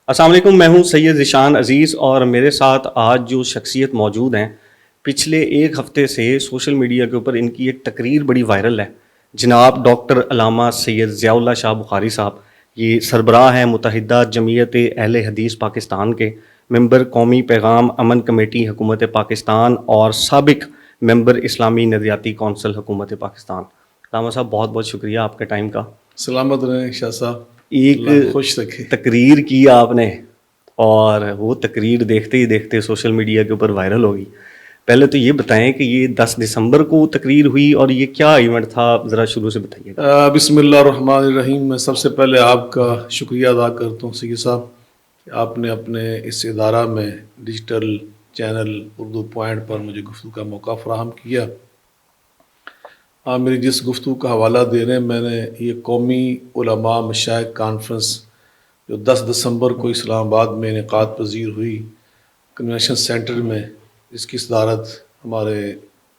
السلام علیکم، میں ہوں سید ذیشان عزیز اور میرے ساتھ آج جو شخصیت موجود ہیں پچھلے ایک ہفتے سے سوشل میڈیا کے اوپر ان کی ایک تقریر بڑی وائرل ہے. جناب ڈاکٹر علامہ سید ضیاء اللہ شاہ بخاری صاحب، یہ سربراہ ہیں متحدہ جمعیت اہل حدیث پاکستان کے، ممبر قومی پیغام امن کمیٹی حکومت پاکستان اور سابق ممبر اسلامی نظریاتی کونسل حکومت پاکستان. علامہ صاحب بہت بہت شکریہ آپ کے ٹائم کا. سلامت رہیں شاہ صاحب، ایک خوش رکھے. تقریر کی آپ نے اور وہ تقریر دیکھتے ہی دیکھتے سوشل میڈیا کے اوپر وائرل ہو گئی. پہلے تو یہ بتائیں کہ یہ 10 دسمبر کو تقریر ہوئی اور یہ کیا ایونٹ تھا، ذرا شروع سے بتائیے گا. بسم اللہ الرحمن الرحیم. میں سب سے پہلے آپ کا شکریہ ادا کرتا ہوں سید صاحب کہ آپ نے اپنے اس ادارہ میں ڈیجیٹل چینل اردو پوائنٹ پر مجھے گفتگو کا موقع فراہم کیا. آپ میری جس گفتگو کا حوالہ دے رہے ہیں، میں نے یہ قومی علماء مشائخ کانفرنس جو 10 دسمبر کو اسلام آباد میں انعقاد پذیر ہوئی کنونشن سینٹر میں، اس کی صدارت ہمارے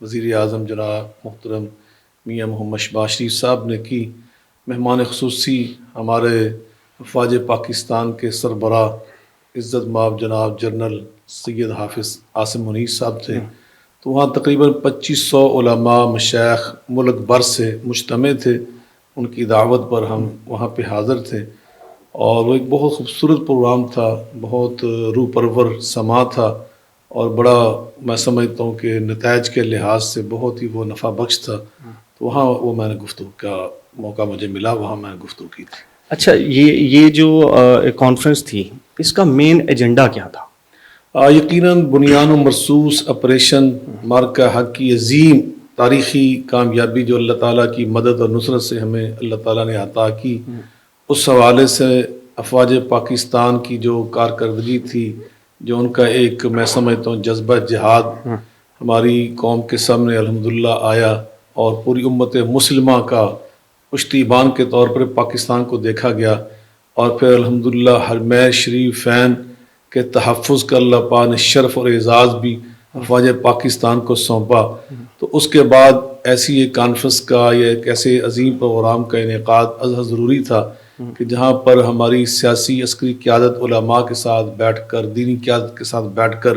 وزیر اعظم جناب محترم میاں محمد شہباز شریف صاحب نے کی. مہمان خصوصی ہمارے افواج پاکستان کے سربراہ عزت مآب جناب جنرل سید حافظ عاصم منیر صاحب تھے. تو وہاں تقریباً 2500 علماء مشائخ ملک بھر سے مجتمع تھے. ان کی دعوت پر ہم وہاں پہ حاضر تھے اور وہ ایک بہت خوبصورت پروگرام تھا، بہت روح پرور سما تھا اور بڑا میں سمجھتا ہوں کہ نتائج کے لحاظ سے بہت ہی وہ نفع بخش تھا. تو وہاں وہ میں نے گفتگو کا موقع مجھے ملا، وہاں میں نے گفتگو کی تھی. اچھا، یہ جو کانفرنس تھی اس کا مین ایجنڈا کیا تھا؟ یقیناً بنیان و مرصوص آپریشن مارکہ حق کی عظیم تاریخی کامیابی جو اللہ تعالیٰ کی مدد اور نصرت سے ہمیں اللہ تعالیٰ نے عطا کی، اس حوالے سے افواج پاکستان کی جو کارکردگی تھی، جو ان کا ایک میں سمجھتا ہوں جذبہ جہاد ہماری قوم کے سامنے الحمدللہ آیا اور پوری امت مسلمہ کا پشتیبان کے طور پر پاکستان کو دیکھا گیا. اور پھر الحمدللہ حرمین شریفین کے تحفظ کا اللہ پاک نے شرف اور اعزاز بھی افواج پاکستان کو سونپا. تو اس کے بعد ایسی ایک کانفرنس کا یا ایک ایسے عظیم پروگرام کا انعقاد ازحد ضروری تھا کہ جہاں پر ہماری سیاسی عسکری قیادت علماء کے ساتھ بیٹھ کر، دینی قیادت کے ساتھ بیٹھ کر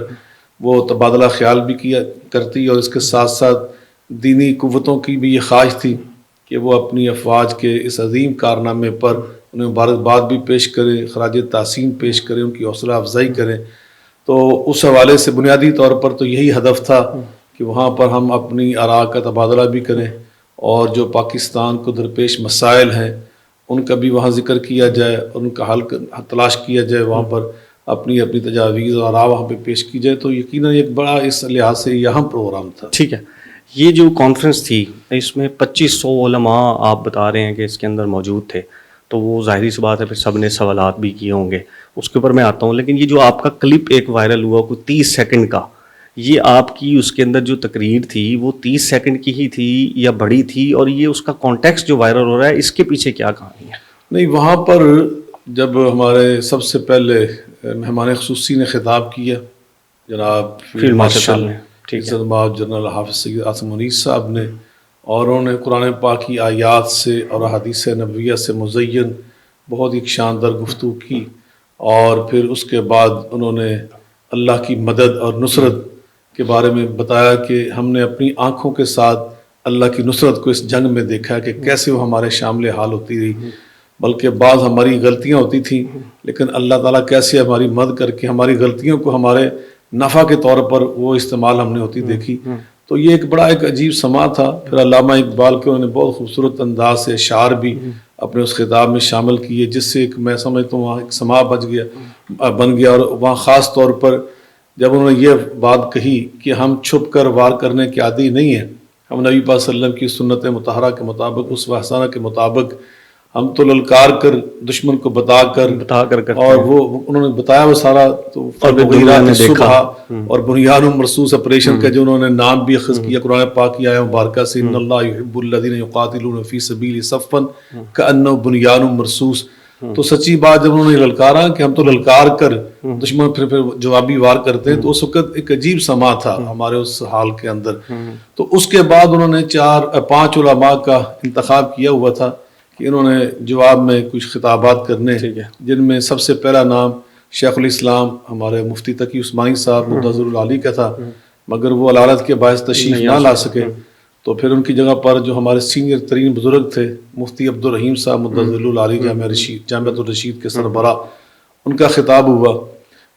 وہ تبادلہ خیال بھی کیا کرتی، اور اس کے ساتھ ساتھ دینی قوتوں کی بھی یہ خواہش تھی کہ وہ اپنی افواج کے اس عظیم کارنامے پر انہیں مبارکباد بھی پیش کریں، خراج تحسین پیش کریں، ان کی حوصلہ افزائی کریں. تو اس حوالے سے بنیادی طور پر تو یہی ہدف تھا کہ وہاں پر ہم اپنی آراء کا تبادلہ بھی کریں اور جو پاکستان کو درپیش مسائل ہیں ان کا بھی وہاں ذکر کیا جائے اور ان کا حل تلاش کیا جائے، وہاں پر اپنی تجاویز اور آراء وہاں پہ پیش کی جائے. تو یقیناً ایک بڑا اس لحاظ سے یہ اہم پروگرام تھا. ٹھیک ہے، یہ جو کانفرنس تھی اس میں 2500 علماء آپ بتا رہے ہیں کہ اس کے اندر موجود تھے، تو وہ ظاہری سی بات ہے پھر سب نے سوالات بھی کیے ہوں گے، اس کے اوپر میں آتا ہوں. لیکن یہ جو آپ کا کلپ ایک وائرل ہوا کوئی 30 سیکنڈ کا، یہ آپ کی اس کے اندر جو تقریر تھی وہ 30 سیکنڈ کی ہی تھی یا بڑی تھی؟ اور یہ اس کا کانٹیکسٹ جو وائرل ہو رہا ہے اس کے پیچھے کیا کہانی ہے؟ نہیں، وہاں پر جب ہمارے سب سے پہلے مہمان خصوصی نے خطاب کیا جناب فیلڈ مارشل عزت مآب جنرل حافظ سید عاصم منیر صاحب نے، اور انہوں نے قرآن پاک کی آیات سے اور احادیث نبویہ سے مزین بہت ایک شاندار گفتگو کی. اور پھر اس کے بعد انہوں نے اللہ کی مدد اور نصرت کے بارے میں بتایا کہ ہم نے اپنی آنکھوں کے ساتھ اللہ کی نصرت کو اس جنگ میں دیکھا کہ کیسے وہ ہمارے شامل حال ہوتی رہی، بلکہ بعض ہماری غلطیاں ہوتی تھیں لیکن اللہ تعالیٰ کیسے ہماری مدد کر کے ہماری غلطیوں کو ہمارے نفع کے طور پر وہ استعمال ہم نے ہوتی دیکھی. تو یہ ایک بڑا ایک عجیب سما تھا. پھر علامہ اقبال کے انہوں نے بہت خوبصورت انداز سے اشعار بھی اپنے اس خطاب میں شامل کیے، جس سے ایک میں سمجھتا ہوں وہاں ایک سما بن گیا. اور وہاں خاص طور پر جب انہوں نے یہ بات کہی کہ ہم چھپ کر وار کرنے کے عادی نہیں ہیں، ہم نبی پاک صلی اللہ علیہ وسلم کی سنت مطہرہ کے مطابق، اسوہ حسنہ کے مطابق ہم تو للکار کر دشمن کو بتا کر اور وہ انہوں نے بتایا وہ سارا. تو صبح اور بنیان مرصوص آپریشن کا جو انہوں نے نام بھی اخذ کیا قرآن پاک کی آیہ مبارکہ سے، ان اللہ یحب الذین یقاتلون فی سبیلہ صفا کأنہ بنیان مرصوص. تو سچی بات جب انہوں نے للکارا کہ ہم تو للکار کر دشمن پھر جوابی وار کرتے ہیں، تو اس وقت ایک عجیب سما تھا ہمارے اس حال کے اندر. تو اس کے بعد انہوں نے 5 علماء کا انتخاب کیا ہوا تھا کہ انہوں نے جواب میں کچھ خطابات کرنے، جن میں سب سے پہلا نام شیخ الاسلام ہمارے مفتی تقی عثمانی صاحب مدظر العالی کا تھا، مگر وہ علالت کے باعث تشریف نہ لا سکے، تو پھر ان کی جگہ پر جو ہمارے سینئر ترین بزرگ تھے مفتی عبدالرحیم صاحب مدظر العالی جامعۃ الرشید کے سربراہ، ان کا خطاب ہوا.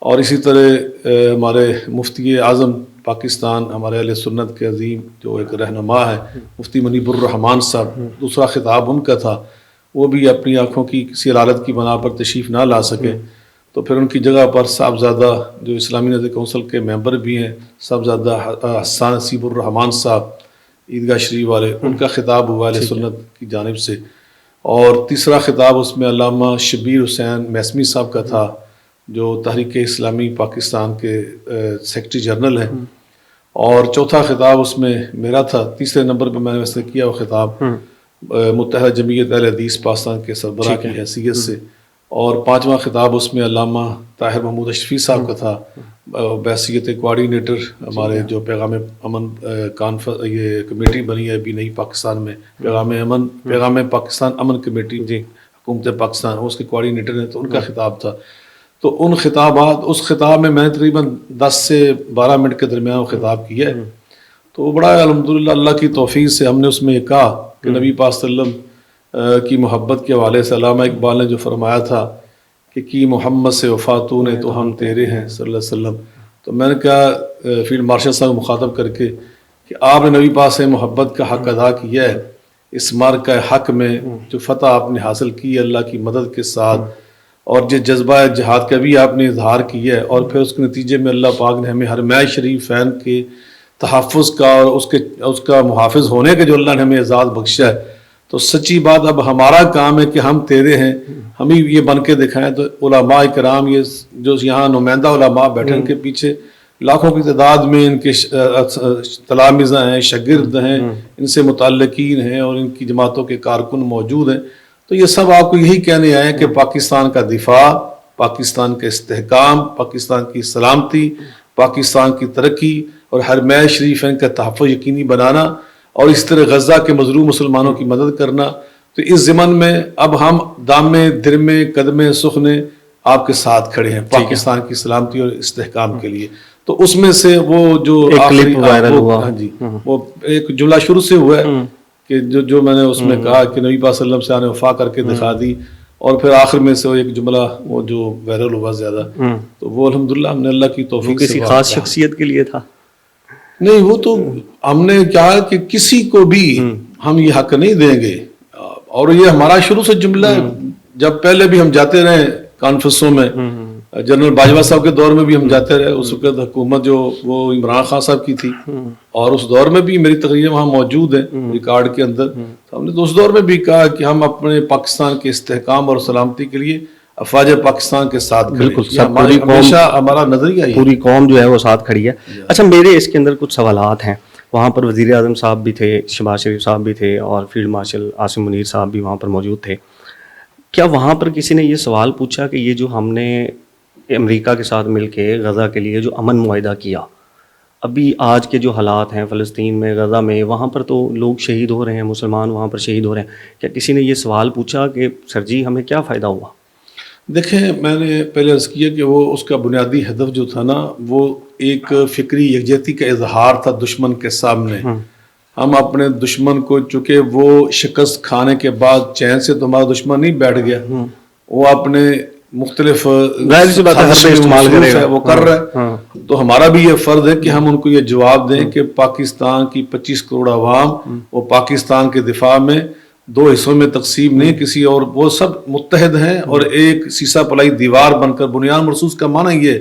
اور اسی طرح ہمارے مفتی اعظم پاکستان ہمارے اہل سنت کے عظیم جو ایک رہنما ہے مفتی منیب الرحمان صاحب، دوسرا خطاب ان کا تھا، وہ بھی اپنی آنکھوں کی کسی علالت کی بنا پر تشریف نہ لا سکے. تو پھر ان کی جگہ پر صاحبزادہ جو اسلامی نظر کونسل کے ممبر بھی ہیں صاحبزادہ حسان نصیب الرحمان صاحب عیدگاہ شریف والے، ان کا خطاب ہوا اہل سنت کی جانب سے. اور تیسرا خطاب اس میں علامہ شبیر حسین میسمی صاحب کا تھا جو تحریک اسلامی پاکستان کے سیکرٹری جنرل ہیں. اور چوتھا خطاب اس میں میرا تھا. تیسرے نمبر پہ میں نے ویسے کیا وہ خطاب متحدہ جمعیت اہل حدیث پاکستان کے سربراہ کی حیثیت سے. اور پانچواں خطاب اس میں علامہ طاہر محمود اشرفی صاحب کا تھا بحیثیت کوآرڈینیٹر ہمارے جو پیغام امن یہ کمیٹی بنی ہے ابھی نئی پاکستان میں، پیغام پاکستان امن کمیٹی حکومت پاکستان، اس کے کوآرڈینیٹر ہیں، تو ان کا خطاب تھا. تو ان خطابات، اس خطاب میں نے تقریباً 10 سے 12 منٹ کے درمیان وہ خطاب کیا ہے. تو بڑا الحمدللہ اللہ کی توفیق سے ہم نے اس میں یہ کہا کہ نبی پاک صلی اللہ علیہ وسلم کی محبت کے حوالے سے علامہ اقبال نے جو فرمایا تھا کہ کی محمد سے وفاتوں نے تو ہم تیرے ہیں صلی اللہ علیہ وسلم. تو میں نے کہا فیلڈ مارشل صاحب کو مخاطب کر کے کہ آپ نے نبی پاک سے محبت کا حق ادا کیا ہے، اس مارکہ حق میں جو فتح آپ نے حاصل کی ہے اللہ کی مدد کے ساتھ، اور جو جذبہ جہاد کا بھی آپ نے اظہار کیا ہے، اور پھر اس کے نتیجے میں اللہ پاک نے ہمیں حرمین شریفین کے تحفظ کا اور اس کا محافظ ہونے کے جو اللہ نے ہمیں اعزاز بخشا ہے. تو سچی بات اب ہمارا کام ہے کہ ہم تیرے ہیں، ہم ہی یہ بن کے دکھائیں. تو علماء کرام یہ جو یہاں نمائندہ علماء بیٹھے ان کے پیچھے لاکھوں کی تعداد میں ان کے تلامذہ ہیں، شاگرد ہیں، ان سے متعلقین ہیں، اور ان کی جماعتوں کے کارکن موجود ہیں. تو یہ سب آپ کو یہی کہنے آئے کہ پاکستان کا دفاع، پاکستان کا استحکام، پاکستان کی سلامتی، پاکستان کی ترقی اور حرمین شریفین کا تحفظ یقینی بنانا، اور اس طرح غزہ کے مظلوم مسلمانوں کی مدد کرنا. تو اس ضمن میں اب ہم دامے درمے قدمے سخنے آپ کے ساتھ کھڑے ہیں پاکستان کی سلامتی اور استحکام کے لیے. تو اس میں سے وہ جو وہ ایک جملہ شروع سے ہوا ہے کہ جو میں نے اس میں کہا کہ نبی پاک صلی اللہ علیہ وسلم نے وفا کر کے دکھا دی، اور پھر آخر میں سے وہ ایک جملہ وہ جو وائرل ہوا زیادہ، تو وہ الحمدللہ ہم نے اللہ کی توفیق سے کسی خاص شخصیت کے لیے تھا نہیں، وہ تو ہم نے کہا کہ کسی کو بھی ہم یہ حق نہیں دیں گے. اور یہ ہمارا شروع سے جملہ ہے. جب پہلے بھی ہم جاتے رہے کانفرنسوں میں، جنرل باجوہ صاحب کے دور میں بھی ہم جاتے رہے، اس وقت حکومت جو وہ عمران خان صاحب کی تھی، اور اس دور میں بھی میری تقریر وہاں موجود ہے ریکارڈ کے اندر. تو ہم نے اس دور میں بھی کہا کہ ہم اپنے پاکستان کے استحکام اور سلامتی کے لیے افواج پاکستان کے ساتھ کھڑے، ہمیشہ ہمارا نظریہ ہے، پوری قوم جو ہے وہ ساتھ کھڑی ہے. اچھا، میرے اس کے اندر کچھ سوالات ہیں. وہاں پر وزیر اعظم صاحب بھی تھے، شہباز شریف صاحب بھی تھے، اور فیلڈ مارشل عاصم منیر صاحب بھی وہاں پر موجود تھے. کیا وہاں پر کسی نے یہ سوال پوچھا کہ یہ جو ہم نے امریکہ کے ساتھ مل کے غزہ کے لیے جو امن معاہدہ کیا، ابھی آج کے جو حالات ہیں فلسطین میں، غزہ میں، وہاں پر تو لوگ شہید ہو رہے ہیں، مسلمان وہاں پر شہید ہو رہے ہیں، کیا کسی نے یہ سوال پوچھا کہ سر جی ہمیں کیا فائدہ ہوا؟ دیکھیں، میں نے پہلے عرض کیا کہ وہ اس کا بنیادی ہدف جو تھا نا، وہ ایک فکری یکجہتی کا اظہار تھا دشمن کے سامنے. ہم اپنے دشمن کو، چونکہ وہ شکست کھانے کے بعد چین سے تو ہمارا دشمن نہیں بیٹھ گیا، وہ اپنے مختلف وہ کر رہا ہے. تو ہمارا بھی یہ فرض ہے کہ ہم ان کو یہ جواب دیں کہ پاکستان کی 25 کروڑ عوام وہ پاکستان کے دفاع میں 2 حصوں میں تقسیم نہیں کسی اور، وہ سب متحد ہیں، اور ایک سیسا پلائی دیوار بن کر، بنیان مرصوص کا معنی یہ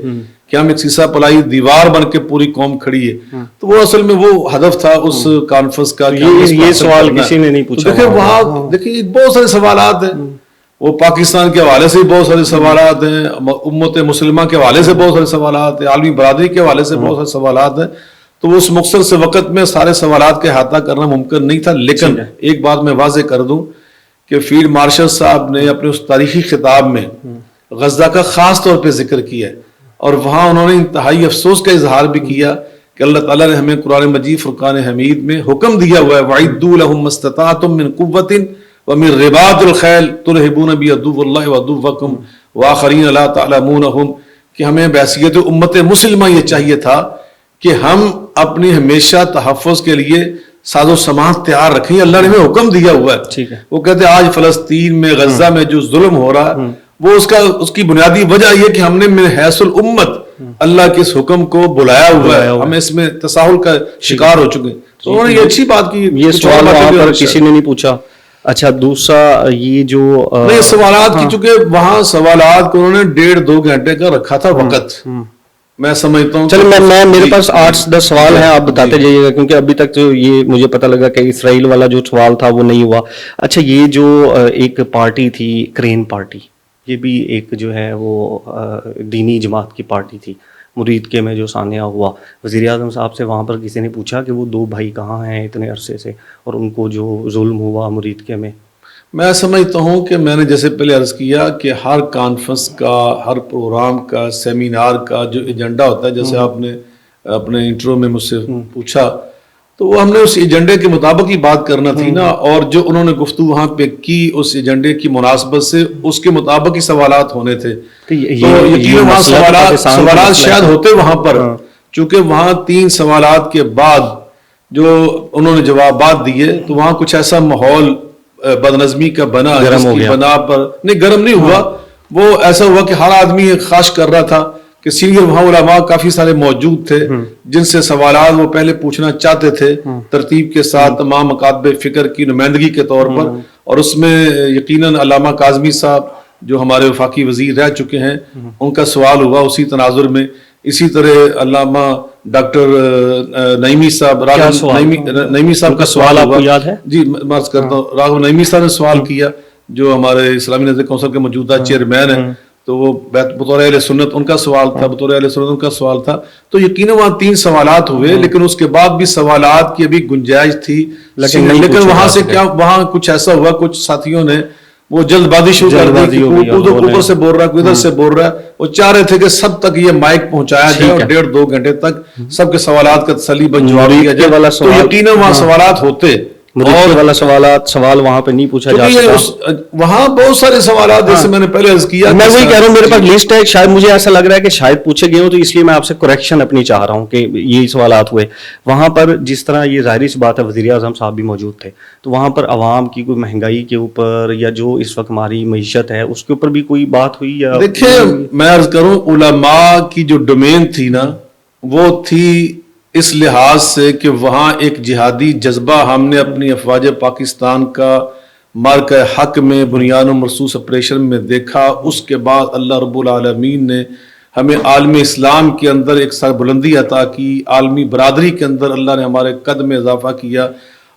کہ ہم ایک سیسا پلائی دیوار بن کے پوری قوم کھڑی ہے. تو وہ اصل میں وہ ہدف تھا اس کانفرنس کا. یہ سوال کسی نے نہیں پوچھا. دیکھیں وہاں دیکھیں بہت سارے سوالات ہیں، وہ پاکستان کے حوالے سے بہت سارے سوالات ہیں، امت مسلمہ کے حوالے سے بہت سارے سوالات ہیں، عالمی برادری کے حوالے سے بہت سارے سوالات ہیں. تو اس مختصر سے وقت میں سارے سوالات کا احاطہ کرنا ممکن نہیں تھا. لیکن ایک بات میں واضح کر دوں کہ فیلڈ مارشل صاحب نے اپنے اس تاریخی خطاب میں غزہ کا خاص طور پہ ذکر کیا، اور وہاں انہوں نے انتہائی افسوس کا اظہار بھی کیا کہ اللہ تعالیٰ نے ہمیں قرآن مجید فرقان حمید میں حکم دیا ہوا ہے وَعِدُّوا لَهُم مَّا اسْتَطَعْتُم مِّن قُوَّةٍ وَمِن رِّبَاطِ الْخَيْلِ تُرْهِبُونَ بِعَدُوِّ اللَّهِ وَعَدُوَّكُمْ وَآخَرِينَ لَا تَعْلَمُونَهُمْ کہ ہمیں بحیثیت امت مسلمہ یہ چاہیے تھا کہ ہم اپنی ہمیشہ تحفظ کے لیے ساز و سامان تیار رکھیں. اللہ نے ہمیں حکم دیا ہوا ہے. وہ کہتے ہیں آج فلسطین میں غزہ میں جو ظلم ہو رہا ہے وہ اس کی بنیادی وجہ یہ کہ ہم نے من حیث الامت اللہ کے اس حکم کو بلایا ہوا ہے. ہم اس میں تساہل کا شکار ہو چکے ہیں. تو انہوں نے یہ اچھی بات کی. یہ سوال وہاں پر کسی نے نہیں پوچھا. اچھا دوسرا یہ جو نہیں سوالات کی, چونکہ وہاں سوالات کو انہوں نے 1.5-2 گھنٹے کا رکھا تھا وقت. میں سمجھتا ہوں چلو میں میرے پاس 8-10 سوال ہیں, آپ بتاتے جائیے گا, کیونکہ ابھی تک تو یہ مجھے پتہ لگا کہ اسرائیل والا جو سوال تھا وہ نہیں ہوا. اچھا یہ جو ایک پارٹی تھی کرین پارٹی, یہ بھی ایک جو ہے وہ دینی جماعت کی پارٹی تھی. مرید کے میں جو سانحہ ہوا, وزیر اعظم صاحب سے وہاں پر کسی نے پوچھا کہ وہ 2 بھائی کہاں ہیں اتنے عرصے سے, اور ان کو جو ظلم ہوا مرید کے میں سمجھتا ہوں کہ میں نے جیسے پہلے عرض کیا کہ ہر کانفرنس کا, ہر پروگرام کا, سیمینار کا جو ایجنڈا ہوتا ہے, جیسے آپ نے اپنے انٹرو میں مجھ سے پوچھا, تو وہ ہم نے اس ایجنڈے کے مطابق ہی بات کرنا تھی نا, اور جو انہوں نے گفتگو وہاں پہ کی اس ایجنڈے کی مناسبت سے اس کے مطابق ہی سوالات ہونے تھے. تو یقیناً وہاں سوالات شاید ہوتے وہاں پر, چونکہ وہاں 3 سوالات کے بعد جو انہوں نے جوابات دیے تو وہاں کچھ ایسا ماحول بدنظمی کا بنا, جس کی بنا پر نہیں گرم نہیں ہوا, وہ ایسا ہوا کہ ہر آدمی خواہش کر رہا تھا کہ سینئر وہاں علماء کافی سارے موجود تھے جن سے سوالات وہ پہلے پوچھنا چاہتے تھے ترتیب کے ساتھ تمام مکاتب فکر کی نمائندگی کے طور پر. اور اس میں یقیناً علامہ کاظمی صاحب جو ہمارے وفاقی وزیر رہ چکے ہیں ان کا سوال ہوا اسی تناظر میں. اسی طرح علامہ ڈاکٹر نعیمی صاحب, نعیمی صاحب کا سوال آپ کو یاد ہے؟ جی میں عرض کرتا ہوں, راغب نعیمی صاحب نے سوال کیا جو ہمارے اسلامی نظر کونسل کے موجودہ چیئرمین ہیں, تو وہ بطور اہل سنت ان کا سوال تھا, بطور اہل سنت ان کا سوال تھا. تو یقیناً وہاں 3 سوالات ہوئے, لیکن اس کے بعد بھی سوالات کی ابھی گنجائش تھی, لیکن وہاں سے کیا وہاں کچھ ایسا ہوا, کچھ ساتھیوں نے وہ جلد بازی شروع کر دی, اوپر سے بول رہا ہے, کوئی ادھر سے بول رہا ہے. وہ چاہ رہے تھے کہ سب تک یہ مائک پہنچایا جائے اور 1.5-2 گھنٹے تک سب کے سوالات کا تسلی بن جواب دیا جائے. تو یقیناً وہاں سوالات ہوتے, اور والا سوال وہاں پہ نہیں پوچھا جا سکتا. وہاں بہت سارے سوالات جیسے میں نے پہلے عرض کیا, میں وہی کہہ رہا ہوں میرے پاس لسٹ ہے, شاید مجھے ایسا لگ رہا ہے کہ شاید پوچھے گئے ہوں, تو اس لیے میں آپ سے کریکشن اپنی چاہ رہا ہوں کہ یہی سوالات ہوئے. وہاں پر جس طرح یہ ظاہری سی بات ہے وزیر اعظم صاحب بھی موجود تھے, تو وہاں پر عوام کی کوئی مہنگائی کے اوپر یا جو اس وقت ہماری معیشت ہے اس کے اوپر بھی کوئی بات ہوئی؟ یا دیکھیں میں عرض کروں علماء کی جو ڈومین تھی نا وہ تھی اس لحاظ سے کہ وہاں ایک جہادی جذبہ ہم نے اپنی افواج پاکستان کا مارکہ حق میں بنیاد و مرصوص آپریشن میں دیکھا. اس کے بعد اللہ رب العالمین نے ہمیں عالم اسلام کے اندر ایک سربلندی عطا کی, عالمی برادری کے اندر اللہ نے ہمارے قد میں اضافہ کیا,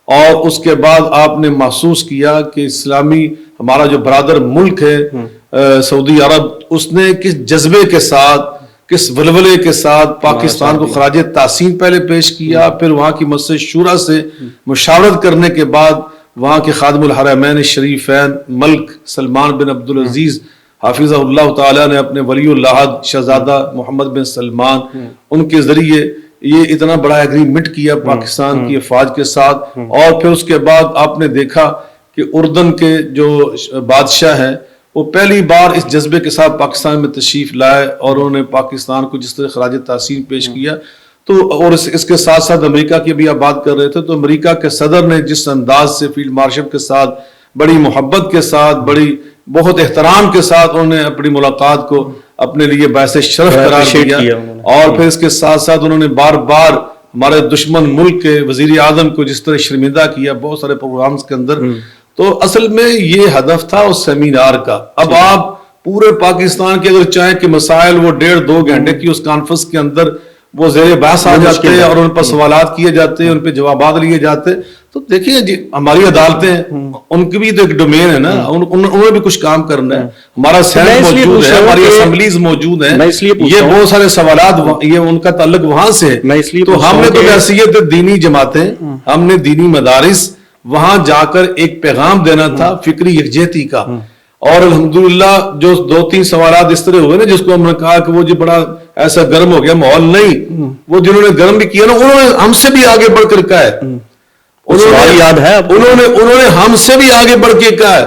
اور اس کے بعد آپ نے محسوس کیا کہ اسلامی ہمارا جو برادر ملک ہے سعودی عرب, اس نے کس جذبے کے ساتھ کس ولولے کے ساتھ پاکستان کو خراج تحسین پہلے پیش کیا, پھر وہاں کی مسجد شورا سے مشاورت کرنے کے بعد وہاں کے خادم الحرمین شریفین ملک سلمان بن عبدالعزیز حافظہ اللہ تعالیٰ نے اپنے ولی اللہ شہزادہ محمد بن سلمان ان کے ذریعے یہ اتنا بڑا ایگریمنٹ کیا پاکستان کی افواج کے ساتھ. اور پھر اس کے بعد آپ نے دیکھا کہ اردن کے جو بادشاہ ہیں وہ پہلی بار اس جذبے کے ساتھ پاکستان میں تشریف لائے اور انہوں نے پاکستان کو جس طرح خراج تحسین پیش کیا. تو اور اس کے ساتھ ساتھ امریکہ کی بھی آپ بات کر رہے تھے, تو امریکہ کے صدر نے جس انداز سے فیلڈ مارشل کے ساتھ بڑی محبت کے ساتھ بڑی بہت احترام کے ساتھ انہوں نے اپنی ملاقات کو اپنے لیے باعث شرف قرار دیا, اور پھر اس کے ساتھ ساتھ انہوں نے بار بار ہمارے دشمن ملک کے وزیر اعظم کو جس طرح شرمندہ کیا بہت سارے پروگرامز کے اندر. تو اصل میں یہ ہدف تھا اس سیمینار کا. اب آپ پورے پاکستان کے اگر چاہیں کہ مسائل وہ 1.5-2 گھنٹے کی اس کانفرنس کے اندر وہ زیر بحث آ جاتے ہیں اور ان پر سوالات کیے جاتے ہیں, ان پہ جوابات لیے جاتے, تو دیکھیے جی ہماری عدالتیں ان کی بھی تو ایک ڈومین ہے نا, انہیں بھی کچھ کام کرنا ہے. ہمارا سینٹ موجود ہے, ہماری اسمبلیز موجود ہیں, یہ بہت سارے سوالات یہ ان کا تعلق وہاں سے ہے. تو ہم نے تو حیثیت دینی جماعتیں, ہم نے دینی مدارس وہاں جا کر ایک پیغام دینا تھا فکری یکجہتی کا. اور الحمدللہ جو 2-3 سوالات اس طرح ہوئے نا جس کو ہم نے کہا کہ وہ جی بڑا ایسا گرم ہو گیا ماحول, نہیں, وہ جنہوں نے گرم بھی کیا نا انہوں نے ہم سے بھی آگے بڑھ کر کہا ہے, انہوں نے ہم سے بھی آگے بڑھ کے کہا ہے,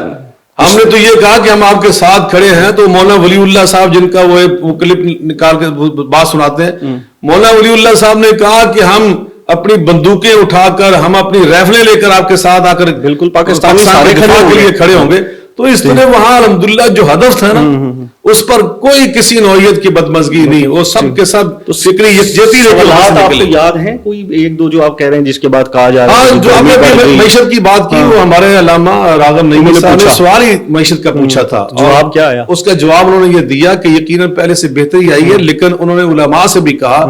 ہم نے تو یہ کہا کہ ہم آپ کے ساتھ کھڑے ہیں. تو مولانا ولی اللہ صاحب جن کا وہ کلپ نکال کے بات سناتے ہیں, مولانا ولی اللہ صاحب نے کہا کہ ہم اپنی بندوقیں اٹھا کر, ہم اپنی رائفلیں لے کر آپ کے ساتھ آ کر بالکل پاکستان کے دفاع کے لیے کھڑے ہوں گے. تو اس طرح وہاں الحمدللہ جو ہدف تھا نا, اس پر کوئی کسی نوعیت کی بدمزگی نہیں, وہ سب کے سب فکری یکجہتی آپ کو یاد ہے کوئی ایک دو جو آپ کہہ رہے ہیں جس کے بعد کہا جا رہا ہے جو آپ نے معیشت کی بات کی, وہ ہمارے علامہ راغب نعیمی صاحب نے سوال ہی معیشت کا پوچھا تھا, جواب کیا آیا؟ اس کا جواب انہوں نے یہ دیا کہ یقیناً پہلے سے بہتری آئی ہے, لیکن انہوں نے علماء سے بھی کہا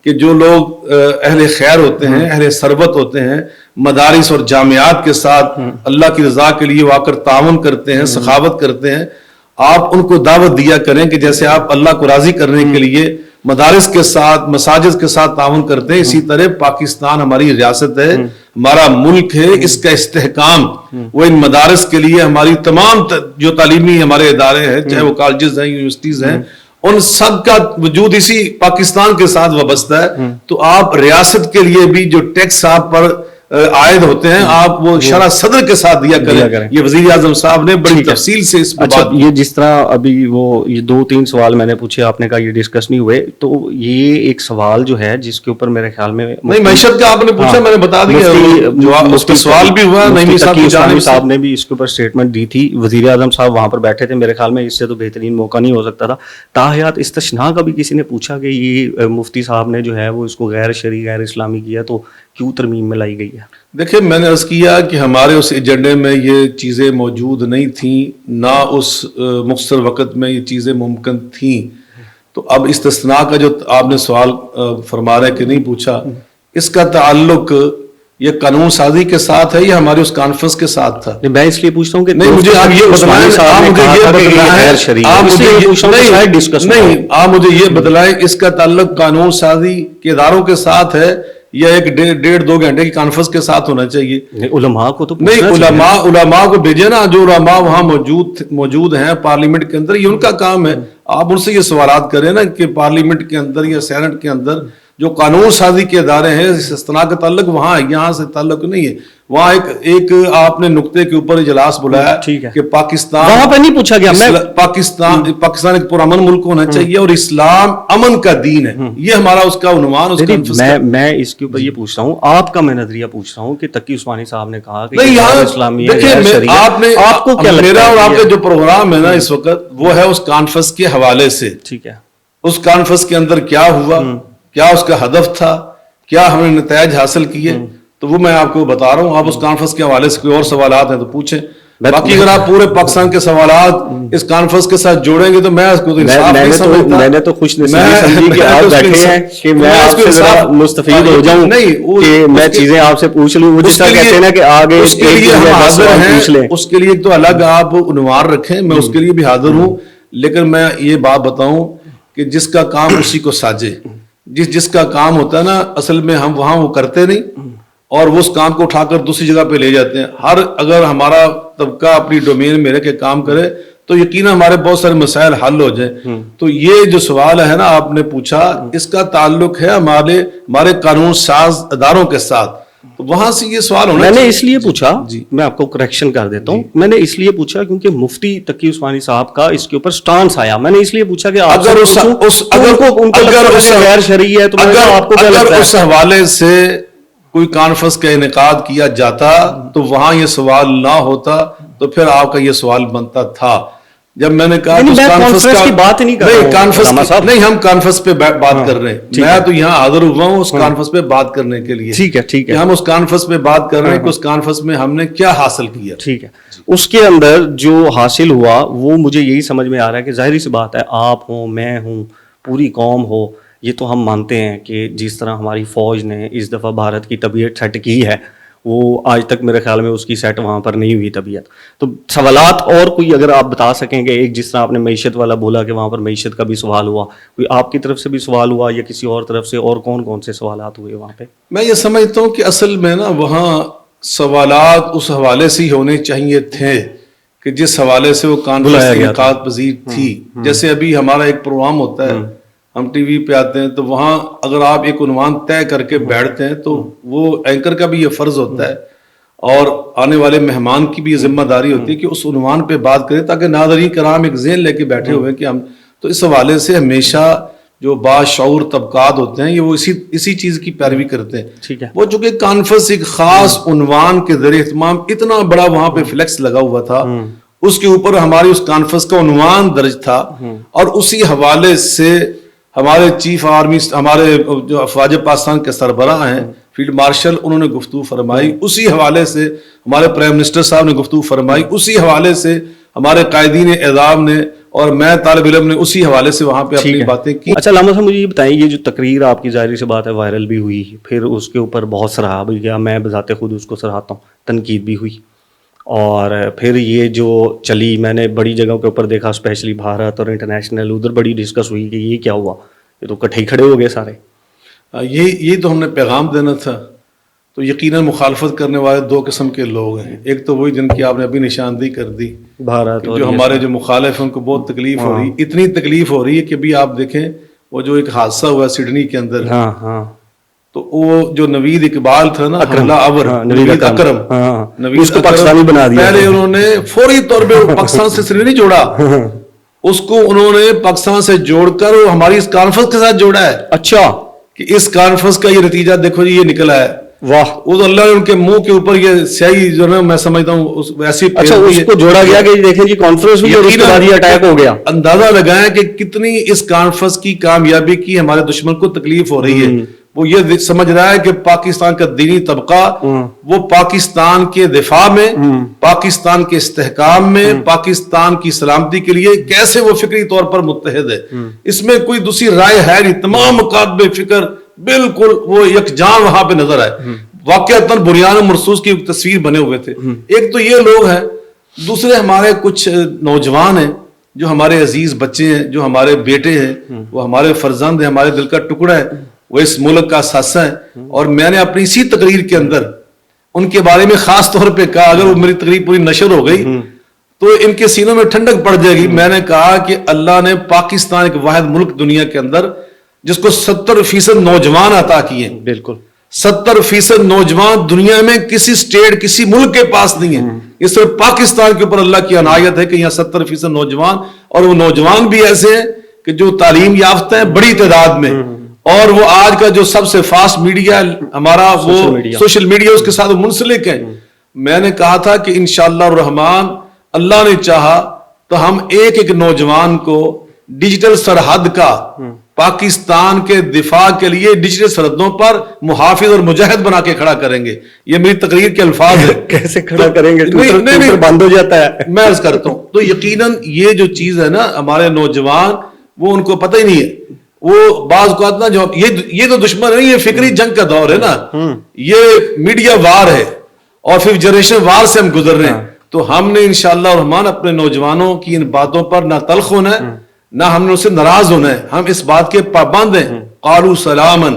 کہ جو لوگ اہل خیر ہوتے ہیں, اہل ثروت ہوتے ہیں, مدارس اور جامعات کے ساتھ اللہ کی رضا کے لیے وہ آ کر تعاون کرتے ہیں, سخاوت کرتے ہیں, آپ ان کو دعوت دیا کریں کہ جیسے آپ اللہ کو راضی کرنے کے لیے مدارس کے ساتھ, مساجد کے ساتھ تعاون کرتے ہیں, اسی طرح پاکستان ہماری ریاست ہے, ہمارا ملک ہے, اس کا استحکام وہ ان مدارس کے لیے, ہماری تمام جو تعلیمی ہمارے ادارے ہیں, چاہے وہ کالجز ہیں, یونیورسٹیز ہیں, ان سب کا وجود اسی پاکستان کے ساتھ وابستہ ہے. تو آپ ریاست کے لیے بھی جو ٹیکس آپ پر عائد ہوتے ہیں, آپ وہ شرح صدر کے ساتھ دیا کریں. یہ وزیر اعظم صاحب نے بڑی تفصیل سے اس اچھا, یہ جس طرح ابھی وہ یہ 2-3 سوال میں نے پوچھے, آپ نے کہا یہ ڈسکس نہیں ہوئے, تو یہ ایک سوال جو ہے جس کے اوپر میرے خیال میں نہیں معیشت کا آپ نے پوچھا, میں نے بتا دیا جواب, اس پہ سوال بھی ہوا, نعیمی صاحب نے بھی اس کے اوپر سٹیٹمنٹ دی تھی, وزیر اعظم صاحب وہاں پر بیٹھے تھے, میرے خیال میں اس سے تو بہترین موقع نہیں ہو سکتا تھا. تاحیات استثناء کا بھی کسی نے پوچھا کہ یہ مفتی صاحب نے جو ہے وہ اس کو غیر شرعی غیر اسلامی کیا, تو کیوں ترمیم میں لائی گئی ہے؟ دیکھیں, میں نے عرض کیا کہ ہمارے اس ایجنڈے میں یہ چیزیں موجود نہیں تھیں, نہ اس مختصر وقت میں یہ چیزیں ممکن تھیں. تو اب استثناء کا جو آپ نے سوال فرما رہے کہ نہیں پوچھا, اس کا تعلق یہ قانون سازی کے ساتھ ہے یا ہماری اس کانفرنس کے ساتھ تھا؟ میں اس لیے پوچھتا ہوں کہ نہیں, مجھے آپ یہ بتلائیں اس کا تعلق قانون سازی کے اداروں کے ساتھ ہے یا ایک 1.5-2 گھنٹے کی کانفرنس کے ساتھ ہونا چاہیے؟ علماء کو تو نہیں, علماء کو بھیجے نا, جو علماء وہاں موجود ہیں پارلیمنٹ کے اندر, یہ ان کا کام ہے. آپ ان سے یہ سوالات کریں نا کہ پارلیمنٹ کے اندر یا سینٹ کے اندر جو قانون سازی کے ادارے ہیں, استثناء کا تعلق وہاں ہے, یہاں سے تعلق نہیں ہے. وہاں ایک آپ نے نقطے کے اوپر اجلاس بلایا کہ پاکستان, وہاں پہ نہیں پوچھا گیا, پاکستان ایک پرامن ملک ہونا چاہیے اور اسلام امن کا دین ہے, یہ ہمارا اس کا عنوان. میں اس کے اوپر یہ پوچھ رہا ہوں, آپ کا میں نظریہ پوچھ رہا ہوں کہ تقی عثمانی صاحب نے کہا کہ اسلامی ہے, آپ کو کیا لگتا ہے؟ میرا اور آپ کا جو پروگرام ہے نا اس وقت, وہ ہے اس کانفرنس کے حوالے سے. ٹھیک ہے, اس کانفرنس کے اندر کیا ہوا, کیا اس کا ہدف تھا, کیا ہم نے نتائج حاصل کیے, تو وہ میں آپ کو بتا رہا ہوں. آپ اس کانفرنس کے حوالے سے کوئی اور سوالات ہیں تو پوچھیں. باقی اگر آپ پورے پاکستان کے سوالات اس کانفرنس کے ساتھ جوڑیں گے تو میں اس کو انصاف نہیں سمجھتا. میں نے تو خوش نصیبی سمجھی کہ آپ بیٹھے ہیں کہ میں آپ سے ذرا مستفید ہو جاؤں, کہ میں چیزیں آپ سے پوچھ لوں. وہ جس طرح کہتے ہیں نا کہ آگے اس کے لیے ہم حاضر ہیں, اس کے لیے تو الگ آپ عنوان رکھیں, میں اس کے لیے بھی حاضر ہوں. لیکن میں یہ بات بتاؤں کہ جس کا کام اسی کو ساجے, جس کا کام ہوتا ہے نا, اصل میں ہم وہاں وہ کرتے نہیں اور وہ اس کام کو اٹھا کر دوسری جگہ پہ لے جاتے ہیں. اگر ہمارا طبقہ اپنی ڈومین میں رہ کے کام کرے تو یقیناً ہمارے بہت سارے مسائل حل ہو جائیں. تو یہ جو سوال ہے نا آپ نے پوچھا, اس کا تعلق ہے ہمارے قانون ساز اداروں کے ساتھ. تو وہاں سے یہ سوال ہونا. میں نے اس لیے پوچھا, میں آپ کو کریکشن کر دیتا ہوں, میں نے اس لیے پوچھا کیونکہ مفتی تقی عثمانی صاحب کا اس کے اوپر سٹانس آیا. میں نے اس لیے پوچھا کہ اگر غیر شرعی ہے تو آپ کو کیا لگتا ہے؟ اس حوالے سے کوئی کانفرنس کا انعقاد کیا جاتا تو وہاں یہ سوال نہ ہوتا, تو پھر آپ کا یہ سوال بنتا تھا. جب میں نے کہا نہیں, ہم کانفرنس پہ بات کر رہے ہیں, میں تو یہاں حاضر ہوا ہوں اس کانفرنس پہ بات کرنے کے لیے. ٹھیک ہے, ہم اس کانفرنس پہ بات کر رہے ہیں کہ اس کانفرنس میں ہم نے کیا حاصل کیا. ٹھیک ہے, اس کے اندر جو حاصل ہوا وہ مجھے یہی سمجھ میں آ رہا ہے کہ ظاہری سی بات ہے, آپ ہوں, میں ہوں, پوری قوم ہو, یہ تو ہم مانتے ہیں کہ جس طرح ہماری فوج نے اس دفعہ بھارت کی طبیعت سیٹ کی ہے, وہ آج تک میرے خیال میں اس کی سیٹ وہاں پر نہیں ہوئی طبیعت. تو سوالات اور کوئی اگر آپ بتا سکیں کہ ایک جس طرح آپ نے معیشت والا بولا کہ وہاں پر معیشت کا بھی سوال ہوا, کوئی آپ کی طرف سے بھی سوال ہوا یا کسی اور طرف سے, اور کون سے سوالات ہوئے وہاں پہ؟ میں یہ سمجھتا ہوں کہ اصل میں نا وہاں سوالات اس حوالے سے ہی ہونے چاہیے تھے کہ جس حوالے سے وہ کانفرنس انعقاد پذیر تھی. جیسے ابھی ہمارا ایک پروگرام ہوتا ہے, ہم ٹی وی پہ آتے ہیں, تو وہاں اگر آپ ایک عنوان طے کر کے بیٹھتے ہیں تو وہ اینکر کا بھی یہ فرض ہوتا ہے, اور آنے والے مہمان کی بھی ذمہ داری ہوتی ہے کہ اس عنوان پہ بات کریں تاکہ ناظرین کرام ایک ذہن لے کے بیٹھے ہوئے کہ ہم تو اس حوالے سے ہمیشہ جو باشعور طبقات ہوتے ہیں یہ وہ اسی چیز کی پیروی کرتے ہیں. ٹھیک ہے. وہ چونکہ کانفرنس ایک خاص عنوان کے ذریعے اہتمام اتنا بڑا وہاں پہ فلیکس لگا ہوا تھا, اس کے اوپر ہماری اس کانفرنس کا عنوان درج تھا, اور اسی حوالے سے ہمارے چیف آرمی ہمارے جو افواج پاکستان کے سربراہ ہیں فیلڈ مارشل انہوں نے گفتگو فرمائی, اسی حوالے سے ہمارے پرائم منسٹر صاحب نے گفتگو فرمائی, اسی حوالے سے ہمارے قائدین اعظام نے اور میں طالب علم نے اسی حوالے سے وہاں پہ اپنی باتیں کی. اچھا علامہ صاحب مجھے یہ بتائیں, یہ جو تقریر آپ کی ظاہر سی بات ہے وائرل بھی ہوئی, پھر اس کے اوپر بہت سراہا بھی گیا, میں بذات خود اس کو سراہتا ہوں, تنقید بھی ہوئی, اور پھر یہ جو چلی میں نے بڑی جگہوں کے اوپر دیکھا اسپیشلی بھارت اور انٹرنیشنل, ادھر بڑی ڈسکس ہوئی کہ یہ کیا ہوا, یہ تو کٹھے ہی کھڑے ہو گئے سارے. یہ تو ہم نے پیغام دینا تھا. تو یقیناً مخالفت کرنے والے دو قسم کے لوگ ہیں, ایک تو وہی جن کی آپ نے ابھی نشاندہی کر دی, بھارت, جو ہمارے جو مخالف ہیں ان کو بہت تکلیف ہو رہی, اتنی تکلیف ہو رہی ہے کہ ابھی آپ دیکھیں وہ جو ایک حادثہ ہوا سڈنی کے اندر, تو وہ جو نوید اقبال تھا نا, حملہ آور, نوید اکرم, اس کو پاکستانی بنا دیا. پہلے انہوں نے فوری طور پہ پاکستان سے صرف نہیں جوڑا, اس کو انہوں نے پاکستان سے جوڑ کر ہماری اس کانفرنس کے ساتھ جوڑا ہے. اچھا, کہ اس کانفرنس کا یہ نتیجہ دیکھو جی یہ نکلا ہے. واہ, وہ تو اللہ نے ان کے منہ کے اوپر یہ سیاہی جو ہے میں سمجھتا ہوں ویسی. اچھا, اس کو جوڑا گیا کہ دیکھیں جی کانفرنس ہوئی اور اس کے بعد یہ اٹیک ہو گیا. اندازہ لگائیں کہ کتنی اس کانفرنس کی کامیابی کی ہمارے دشمن کو تکلیف ہو رہی ہے. وہ یہ سمجھ رہا ہے کہ پاکستان کا دینی طبقہ وہ پاکستان کے دفاع میں, پاکستان کے استحکام میں, پاکستان کی سلامتی کے لیے کیسے وہ فکری طور پر متحد ہے. اس میں کوئی دوسری رائے ہے نہیں, تمام مکاتب فکر بالکل وہ یکجان وہاں پہ نظر آئے. واقعتاً بنیان مرصوص کی تصویر بنے ہوئے تھے. ایک تو یہ لوگ ہیں, دوسرے ہمارے کچھ نوجوان ہیں جو ہمارے عزیز بچے ہیں, جو ہمارے بیٹے ہیں, وہ ہمارے فرزند ہیں, ہمارے دل کا ٹکڑا ہے, وہ اس ملک کا اثاثہ ہے. اور میں نے اپنی اسی تقریر کے اندر ان کے بارے میں خاص طور پہ کہا, اگر وہ میری تقریر پوری نشر ہو گئی تو ان کے سینوں میں ٹھنڈک پڑ جائے گی. میں نے کہا کہ اللہ نے پاکستان ایک واحد ملک دنیا کے اندر جس کو 70% نوجوان عطا کیے. بالکل 70% نوجوان دنیا میں کسی سٹیٹ کسی ملک کے پاس نہیں ہے. یہ صرف پاکستان کے اوپر اللہ کی عنایت ہے کہ یہاں 70% نوجوان, اور وہ نوجوان بھی ایسے ہیں کہ جو تعلیم یافتہ ہیں بڑی تعداد میں, اور وہ آج کا جو سب سے فاسٹ میڈیا ہمارا وہ سوشل میڈیا اس کے ساتھ منسلک ہے. میں نے کہا تھا کہ انشاءاللہ الرحمن اللہ نے چاہا تو ہم ایک ایک نوجوان کو ڈیجیٹل سرحد کا پاکستان کے دفاع کے لیے ڈیجیٹل سرحدوں پر محافظ اور مجاہد بنا کے کھڑا کریں گے. یہ میری تقریر کے الفاظ ہیں. کیسے کھڑا کریں گے, ٹویٹر بند ہو جاتا ہے. میں عرض کرتا ہوں تو یقیناً یہ جو چیز ہے نا, ہمارے نوجوان وہ ان کو پتہ ہی نہیں ہے. وہ بعض اوقات نا جو یہ تو دشمن ہے, یہ فکری جنگ کا دور ہے نا, یہ میڈیا وار ہے اور پھر جنریشن وار سے ہم گزر رہے ہیں. تو ہم نے انشاءاللہ الرحمن اپنے نوجوانوں کی ان باتوں پر نہ تلخ ہونا ہے نہ ہم نے اس سے ناراض ہونا ہے. ہم اس بات کے پابند ہیں. قالوا سلامن,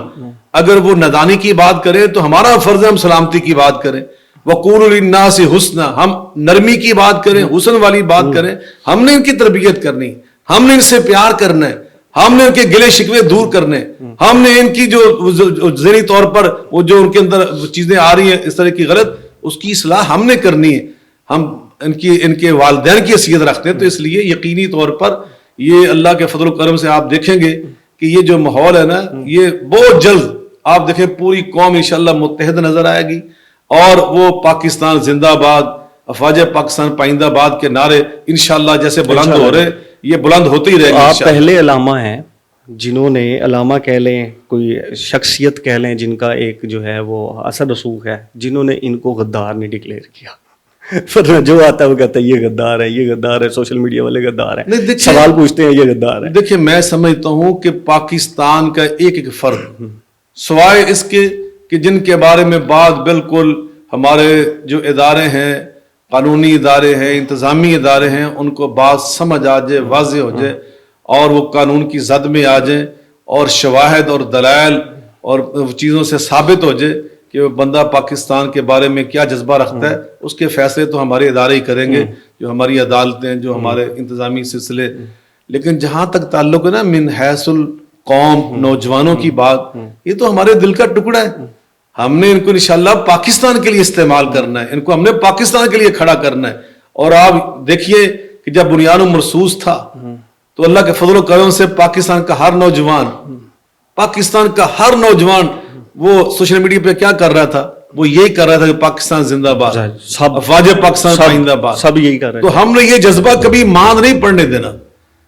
اگر وہ ندانی کی بات کریں تو ہمارا فرض ہے ہم سلامتی کی بات کریں. وقولوا للناس حسنا, ہم نرمی کی بات کریں, حسن والی بات کریں. ہم نے ان کی تربیت کرنی, ہم نے ان سے پیار کرنا ہے, ہم نے ان کے گلے شکوے دور کرنے, ہم نے ان کی جو ذہنی طور پر وہ جو ان کے اندر چیزیں آ رہی ہیں اس طرح کی غلط, اس کی اصلاح ہم نے کرنی ہے. ہم ان کے والدین کی حیثیت رکھتے ہیں. تو اس لیے یقینی طور پر یہ اللہ کے فضل و کرم سے آپ دیکھیں گے کہ یہ جو ماحول ہے نا, یہ بہت جلد آپ دیکھیں پوری قوم انشاءاللہ متحد نظر آئے گی, اور وہ پاکستان زندہ باد, افواج پاکستان پائندہ باد کے نعرے انشاءاللہ جیسے بلند ہو رہے یہ بلند ہوتے ہی رہے گا. آپ پہلے علامہ ہیں جنہوں نے, علامہ کہہ لیں, کوئی شخصیت کہہ لیں جن کا ایک جو ہے وہ اثر رسوخ ہے, جنہوں نے ان کو غدار نہیں ڈکلیئر کیا. ورنہ جو آتا ہے وہ کہتا ہے یہ غدار ہے, یہ غدار ہے, سوشل میڈیا والے غدار ہیں, سوال پوچھتے ہیں یہ غدار ہے. دیکھیں میں سمجھتا ہوں کہ پاکستان کا ایک ایک فرد سوائے اس کے کہ جن کے بارے میں بات بالکل ہمارے جو ادارے ہیں, قانونی ادارے ہیں, انتظامی ادارے ہیں, ان کو بات سمجھ آ جائے, واضح ہو جائے, اور وہ قانون کی زد میں آ جائیں, اور شواہد اور دلائل اور چیزوں سے ثابت ہو جائے کہ وہ بندہ پاکستان کے بارے میں کیا جذبہ رکھتا ہے, اس کے فیصلے تو ہمارے ادارے ہی کریں گے, جو ہماری عدالتیں, جو ہمارے انتظامی سلسلے. لیکن جہاں تک تعلق ہے نا من حیث القوم, نوجوانوں کی بات, یہ تو ہمارے دل کا ٹکڑا ہے. ہم نے ان کو انشاءاللہ پاکستان کے لیے استعمال کرنا ہے, ان کو ہم نے پاکستان کے لیے کھڑا کرنا ہے. اور آپ دیکھیے کہ جب بنیان مرصوص تھا تو اللہ کے فضل و کرم سے پاکستان کا ہر نوجوان وہ سوشل میڈیا پہ کیا کر رہا تھا, وہ یہی کر رہا تھا کہ پاکستان زندہ باد, افواج پاکستان زندہ باد, سب یہی کر رہے ہیں. تو ہم نے یہ جذبہ کبھی ماند نہیں پڑنے دینا.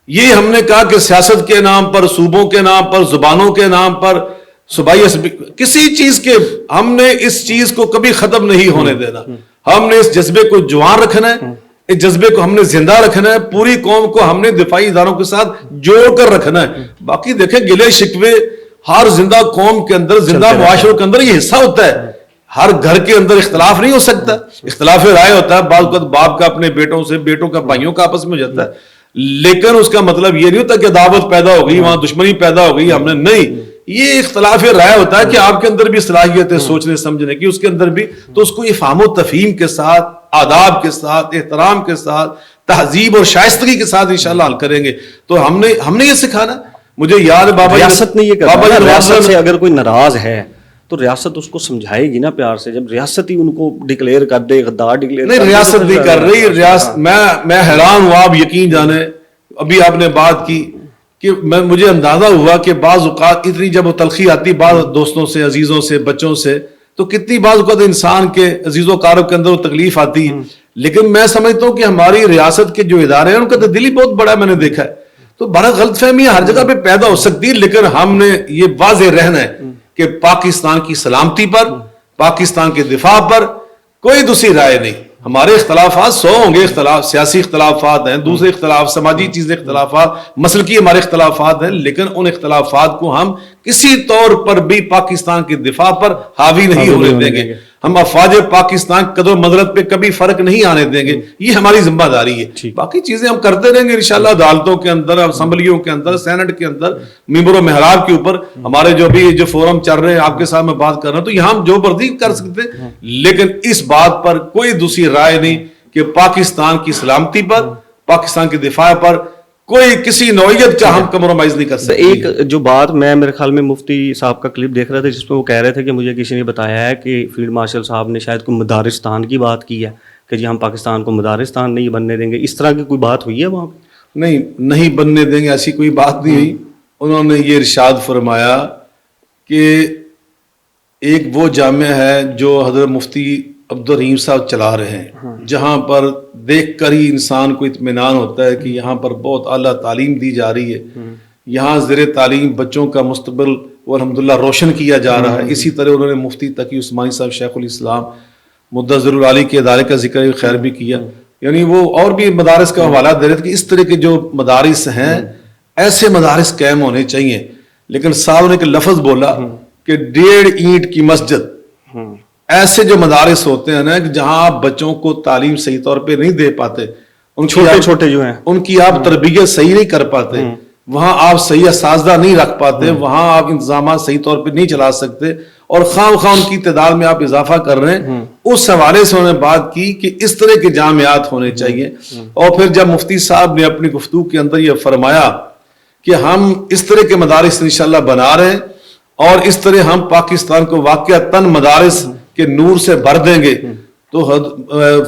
یہ ہم نے کہا کہ سیاست کے نام پر, صوبوں کے نام پر, زبانوں کے نام پر, صوبائی کسی چیز کے, ہم نے اس چیز کو کبھی ختم نہیں ہونے دینا. ہم نے اس جذبے کو جوان رکھنا ہے, اس جذبے کو ہم نے زندہ رکھنا ہے, پوری قوم کو ہم نے دفاعی اداروں کے ساتھ جوڑ کر رکھنا ہے. باقی دیکھیں گلے شکوے ہر زندہ قوم کے اندر, زندہ معاشروں کے اندر یہ حصہ ہوتا ہے. ہر گھر کے اندر اختلاف نہیں ہو سکتا, اختلاف رائے ہوتا ہے, بعض اوقات باپ کا اپنے بیٹوں سے, بیٹوں کا بھائیوں کا آپس میں ہو جاتا ہے, لیکن اس کا مطلب یہ نہیں ہوتا کہ عداوت پیدا ہو گئی, وہاں دشمنی پیدا ہو گئی. ہم نے نہیں, یہ اختلاف رائے ہوتا ہے کہ آپ کے اندر بھی صلاحیت ہے سوچنے سمجھنے کی, اس کے اندر بھی, تو اس کو افہام و تفہیم کے ساتھ, آداب کے ساتھ, احترام کے ساتھ, تہذیب اور شائستگی کے ساتھ انشاءاللہ حل کریں گے. تو ہم نے یہ سکھانا. مجھے یاد ہے بابا ریاست نے یہ کرنا, ریاست سے اگر کوئی ناراض ہے تو ریاست اس کو سمجھائے گی نا پیار سے. جب ریاست ہی ان کو ڈکلیئر کر دے, غدار ڈکلیئر نہیں, ریاست نہیں کر رہی. ریاست میں حیران ہوا, آپ یقین جانے, ابھی آپ نے بات کی کہ مجھے اندازہ ہوا کہ بعض اوقات اتنی جب وہ تلخی آتی بعض دوستوں سے, عزیزوں سے, بچوں سے, تو کتنی بعض اوقات انسان کے عزیز و قارب کے اندر وہ تکلیف آتی. لیکن میں سمجھتا ہوں کہ ہماری ریاست کے جو ادارے ہیں ان کا تو دل ہی بہت بڑا, میں نے دیکھا ہے. تو بڑا غلط فہمی ہر جگہ پہ پیدا ہو سکتی ہے, لیکن ہم نے یہ واضح رہنا ہے کہ پاکستان کی سلامتی پر, پاکستان کے دفاع پر کوئی دوسری رائے نہیں. ہمارے اختلافات 100 ہوں گے, اختلاف سیاسی اختلافات ہیں, دوسرے اختلاف, سماجی چیزیں اختلافات, مسلکی ہمارے اختلافات ہیں, لیکن ان اختلافات کو ہم کسی طور پر بھی پاکستان کے دفاع پر حاوی نہیں ہونے دیں گے. ہم افواج پاکستان قدر و منزلت پہ کبھی فرق نہیں آنے دیں گے. یہ ہماری ذمہ داری ہے. باقی چیزیں ہم کرتے رہیں گے انشاءاللہ, عدالتوں کے اندر, اسمبلیوں کے اندر, سینٹ کے اندر, ممبر و محراب کے اوپر. ہمارے جو فورم چل رہے ہیں, آپ کے ساتھ میں بات کر رہا ہوں, تو یہاں ہم جو مرضی کر سکتے ہیں, لیکن اس بات پر کوئی دوسری رائے نہیں کہ پاکستان کی سلامتی پر, پاکستان کے دفاع پر کوئی کسی نوعیت کا ہم کمپرومائز نہیں کر سکتے. ایک جو بات میں میرے خیال میں مفتی صاحب کا کلپ دیکھ رہا تھا جس میں وہ کہہ رہے تھے کہ مجھے کسی نے بتایا ہے کہ فیلڈ مارشل صاحب نے شاید کوئی مدارستان کی بات کی ہے کہ جی ہم پاکستان کو مدارستان نہیں بننے دیں گے. اس طرح کی کوئی بات ہوئی ہے وہاں پہ؟ نہیں بننے دیں گے, ایسی کوئی بات نہیں ہوئی. انہوں نے یہ ارشاد فرمایا کہ ایک وہ جامعہ ہے جو حضرت مفتی عبدالرحیم صاحب چلا رہے ہیں, جہاں پر دیکھ کر ہی انسان کو اطمینان ہوتا ہے کہ یہاں پر بہت اعلیٰ تعلیم دی جا رہی ہے, یہاں زیر تعلیم بچوں کا مستقبل الحمدللہ روشن کیا جا رہا ہے. اسی طرح انہوں نے مفتی تقی عثمانی صاحب شیخ الاسلام مدثر العالی کے ادارے کا ذکر خیر بھی کیا, یعنی وہ اور بھی مدارس کا حوالہ دے رہے تھے کہ اس طرح کے جو مدارس ہیں ایسے مدارس قائم ہونے چاہیے. لیکن صاحب نے ایک لفظ بولا کہ 1.5 اینٹ کی مسجد. ایسے جو مدارس ہوتے ہیں نا جہاں آپ بچوں کو تعلیم صحیح طور پہ نہیں دے پاتے, ان چھوٹے جو ہیں ان کی آپ تربیت صحیح نہیں کر پاتے, وہاں آپ صحیح اساتذہ نہیں رکھ پاتے, وہاں آپ انتظامات صحیح طور پہ نہیں چلا سکتے, اور خواہ ان کی تعداد میں آپ اضافہ کر رہے ہیں. اس حوالے سے انہوں نے بات کی کہ اس طرح کے جامعات ہونے چاہیے. اور پھر جب مفتی صاحب نے اپنی گفتگو کے اندر یہ فرمایا کہ ہم اس طرح کے مدارس انشاءاللہ بنا رہے ہیں, اور اس طرح ہم پاکستان کو واقعتاً مدارس کے نور سے بھر دیں گے, تو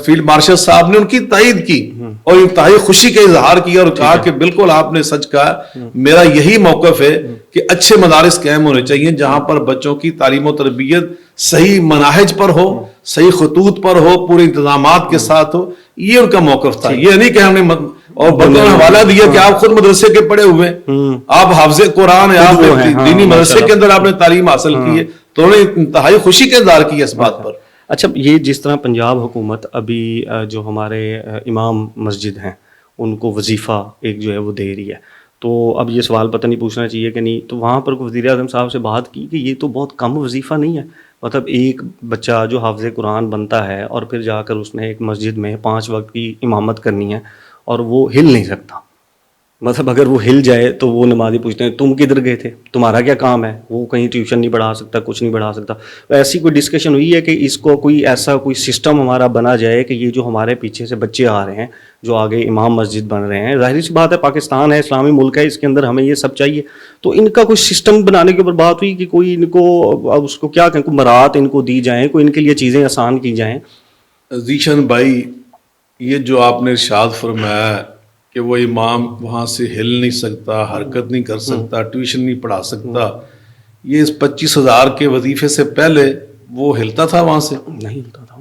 فیلڈ مارشل صاحب نے ان کی تائید کی اور انتہائی خوشی کا اظہار کیا اور کہا کہ بالکل آپ نے سچ کہا, میرا یہی موقف ہے کہ اچھے مدارس قائم ہونے چاہیے جہاں پر بچوں کی تعلیم و تربیت صحیح مناہج پر ہو, صحیح خطوط پر ہو, پورے انتظامات کے ساتھ ہو. یہ ان کا موقف تھا. یہ نہیں کہ ہم نے اور بلکہ حوالہ دیا کہ آپ خود مدرسے کے پڑھے ہوئے, آپ حافظ قرآن ہیں, آپ دینی مدرسے کے اندر آپ نے تعلیم حاصل کی ہے, تو انہوں نے انتہائی خوشی کا اظہار کیا اس بات پر. اچھا, یہ جس طرح پنجاب حکومت ابھی جو ہمارے امام مسجد ہیں ان کو وظیفہ ایک جو ہے وہ دے رہی ہے, تو اب یہ سوال پتہ نہیں پوچھنا چاہیے کہ نہیں, تو وہاں پر وزیر اعظم صاحب سے بات کی کہ یہ تو بہت کم وظیفہ نہیں ہے, مطلب ایک بچہ جو حافظ قرآن بنتا ہے اور پھر جا کر اس نے ایک مسجد میں 5 وقت کی امامت کرنی ہے اور وہ ہل نہیں سکتا, مطلب اگر وہ ہل جائے تو وہ نمازی پوچھتے ہیں تم کدھر گئے تھے, تمہارا کیا کام ہے, وہ کہیں ٹیوشن نہیں پڑھا سکتا, کچھ نہیں پڑھا سکتا. ایسی کوئی ڈسکشن ہوئی ہے کہ اس کو کوئی ایسا کوئی سسٹم ہمارا بنا جائے کہ یہ جو ہمارے پیچھے سے بچے آ رہے ہیں جو آگے امام مسجد بن رہے ہیں, ظاہری سی بات ہے پاکستان ہے, اسلامی ملک ہے, اس کے اندر ہمیں یہ سب چاہیے, تو ان کا کوئی سسٹم بنانے کے اوپر بات ہوئی کہ کوئی ان کو اب اس کو کیا کہیں, کوئی مراعات ان کو دی جائیں, کوئی ان کے لیے چیزیں آسان کی جائیں. ذیشان بھائی, یہ جو آپ نے ارشاد فرمایا کہ وہ امام وہاں سے ہل نہیں سکتا, حرکت نہیں کر سکتا, ٹیوشن نہیں پڑھا سکتا, یہ اس 25,000 کے وظیفے سے پہلے وہ ہلتا تھا وہاں سے؟ نہیں ہلتا تھا.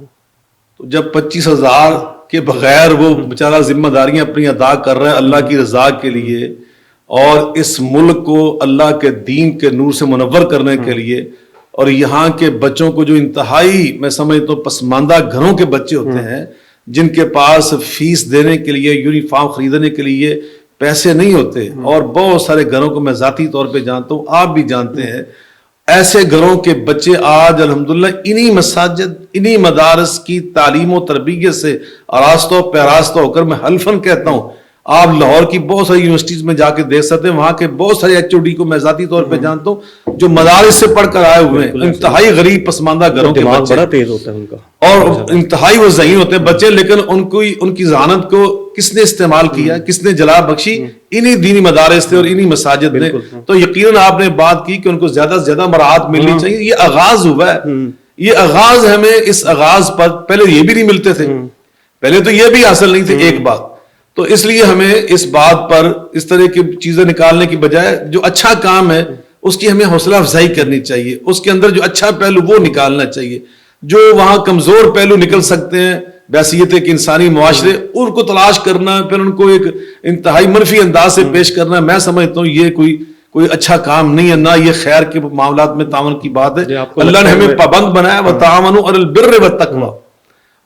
تو جب 25,000 کے بغیر وہ بیچارہ ذمہ داریاں اپنی ادا کر رہا ہے اللہ کی رضا کے لیے اور اس ملک کو اللہ کے دین کے نور سے منور کرنے کے لیے, اور یہاں کے بچوں کو جو انتہائی میں سمجھتا ہوں پسماندہ گھروں کے بچے ہوتے ہیں جن کے پاس فیس دینے کے لیے, یونیفارم خریدنے کے لیے پیسے نہیں ہوتے, اور بہت سارے گھروں کو میں ذاتی طور پہ جانتا ہوں, آپ بھی جانتے ہیں, ایسے گھروں کے بچے آج الحمدللہ انہی مساجد انہی مدارس کی تعلیم و تربیت سے آراستہ و پیراستہ ہو کر, میں حلفاً کہتا ہوں آپ لاہور کی بہت ساری یونیورسٹیز میں جا کے دیکھ سکتے ہیں, وہاں کے بہت سارے ایچ او ڈی کو میں ذاتی طور پہ جانتا ہوں جو مدارس سے پڑھ کر آئے ہوئے ہیں, انتہائی غریب پسماندہ گھروں کے بچے, بڑا تیز ہوتا ہے ان کا, اور انتہائی وہ ذہین ہوتے ہیں بچے, لیکن ان کی ذہانت کو کس نے استعمال کیا, کس نے جلا بخشی, انہی دینی مدارس تھے اور انہی مساجد نے. تو یقیناً آپ نے بات کی کہ ان کو زیادہ سے زیادہ مراعات ملنی چاہیے. یہ آغاز ہوا ہے, یہ آغاز, ہمیں اس آغاز پر پہلے یہ بھی نہیں ملتے تھے, پہلے تو یہ بھی حاصل نہیں تھے ایک بات. تو اس لیے ہمیں اس بات پر اس طرح کی چیزیں نکالنے کی بجائے جو اچھا کام ہے اس کی ہمیں حوصلہ افزائی کرنی چاہیے, اس کے اندر جو اچھا پہلو وہ نکالنا چاہیے, جو وہاں کمزور پہلو نکل سکتے ہیں بحیثیت ایک انسانی معاشرے, ان کو تلاش کرنا, پھر ان کو ایک انتہائی منفی انداز سے پیش کرنا, میں سمجھتا ہوں یہ کوئی اچھا کام نہیں ہے, نہ یہ خیر کے معاملات میں تعاون کی بات ہے. اللہ نے ہمیں پابند بنایا وَتَعَاوَنُوا عَلَى الْبِرِّ وَالتَّقْوَىٰ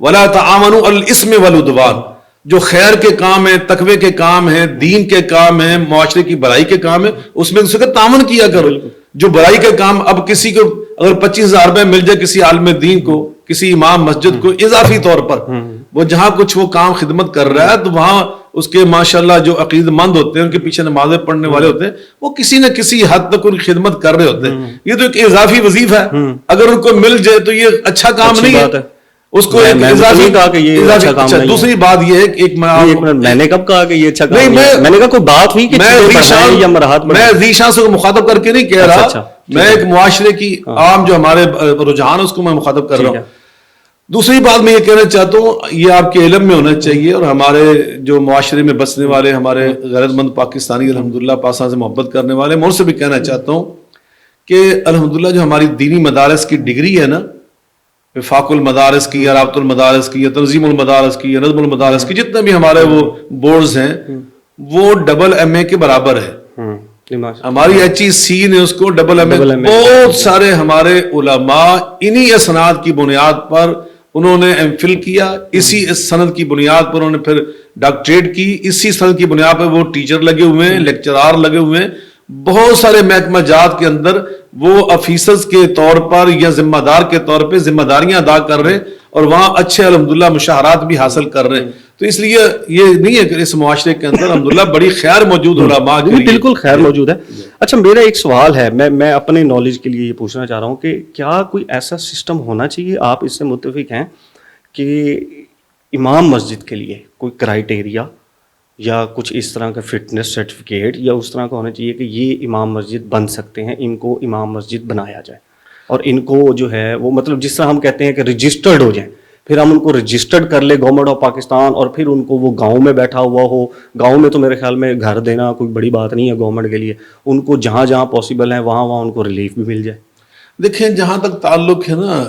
وَلَا تَعَاوَنُوا عَلَى الْإِثْمِ وَالْعُدْوَانِ. جو خیر کے کام ہیں, تقوی کے کام ہیں, دین کے کام ہیں, معاشرے کی بھلائی کے کام ہیں, اس میں دوسرے کا تعاون کیا کرو. جو بھلائی کے کام, اب کسی کو اگر 25,000 روپے مل جائے کسی عالم دین کو, کسی امام مسجد کو اضافی طور پر, وہ جہاں کچھ وہ کام خدمت کر رہا ہے, تو وہاں اس کے ماشاءاللہ جو عقیدت مند ہوتے ہیں, ان کے پیچھے نمازیں پڑھنے والے ہوتے ہیں, وہ کسی نہ کسی حد تک ان کی خدمت کر رہے ہوتے ہیں. یہ تو ایک اضافی وظیفہ ہے, اگر ان کو مل جائے تو یہ اچھا کام نہیں ہے. اس کو کہا کہ یہ اچھا کام نہیں. دوسری بات یہ ہے کہ میں نے کب کہا کہ یہ اچھا کام نہیں, میں نے کہا کوئی بات ہوئی کہ میں ذیشان سے مخاطب کر کے نہیں کہہ رہا, میں ایک معاشرے کی عام جو ہمارے رجحان اس کو میں مخاطب کر رہا ہوں. دوسری بات میں یہ کہنا چاہتا ہوں, یہ آپ کے علم میں ہونا چاہیے, اور ہمارے جو معاشرے میں بسنے والے ہمارے غیرت مند پاکستانی الحمدللہ پاکستان سے محبت کرنے والے, میں ان سے بھی کہنا چاہتا ہوں کہ الحمدللہ جو ہماری دینی مدارس کی ڈگری ہے نا, وفاق المدارس کی یا رابط المدارس کی یا تنظیم المدارس کی یا نظم المدارس کی, جتنے بھی ہمارے وہ بورڈز ہیں, وہ AA کے برابر ہے. ہماری HEC نے اس کو AA, بہت سارے ہمارے علماء انہی اسناد کی بنیاد پر انہوں نے MPhil کیا, اسی سند کی بنیاد پر انہوں نے پھر ڈاکٹریٹ کی, اسی سند کی بنیاد پر وہ ٹیچر لگے ہوئے ہیں, لیکچرار لگے ہوئے ہیں, بہت سارے محکمہ جات کے اندر وہ افیسرز کے طور پر یا ذمہ دار کے طور پہ ذمہ داریاں ادا کر رہے ہیں, اور وہاں اچھے الحمدللہ مشاہرات بھی حاصل کر رہے ہیں. تو اس لیے یہ نہیں ہے کہ اس معاشرے کے اندر الحمدللہ بڑی خیر موجود علماء کے لیے, بالکل خیر موجود ہے. اچھا میرا ایک سوال ہے, میں اپنے نالج کے لیے یہ پوچھنا چاہ رہا ہوں کہ کیا کوئی ایسا سسٹم ہونا چاہیے, آپ اس سے متفق ہیں کہ امام مسجد کے لیے کوئی کرائیٹیریا یا کچھ اس طرح کا فٹنس سرٹیفکیٹ یا اس طرح کا ہونا چاہیے کہ یہ امام مسجد بن سکتے ہیں, ان کو امام مسجد بنایا جائے, اور ان کو جو ہے وہ مطلب جس طرح ہم کہتے ہیں کہ رجسٹرڈ ہو جائیں, پھر ہم ان کو رجسٹرڈ کر لیں گورنمنٹ آف پاکستان, اور پھر ان کو وہ گاؤں میں بیٹھا ہوا ہو. گاؤں میں تو میرے خیال میں گھر دینا کوئی بڑی بات نہیں ہے گورنمنٹ کے لیے, ان کو جہاں جہاں پاسبل ہے وہاں وہاں ان کو ریلیف بھی مل جائے. دیکھیں جہاں تک تعلق ہے نا